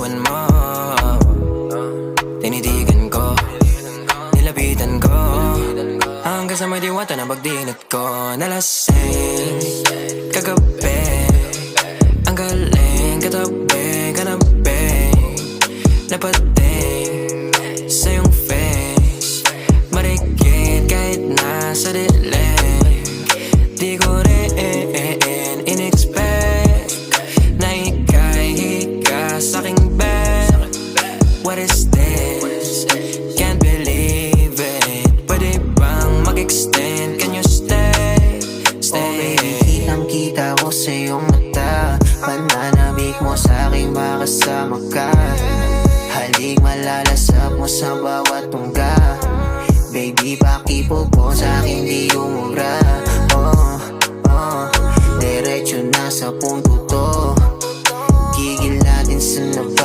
binitawan mo. Tinitigan ko, nilapitan ko, hanggang sa may diwata na pagdinat ko. Nalasing kagabi, ang galing katabi, kanabi, napating sa iyong face, marikit kahit nasa dilim. Di ko rin in-expect na ika'y hika sa'king bed. What is this? Can't believe it. Pwede bang mag-extend? Can you stay? Stay. Oh baby, kitang-kita ko sa iyong mata, pananamig mo sa'king makasama ka. Halik malalasap mo sa bawat tungga. Baby, pakipog mo sa'king di umura.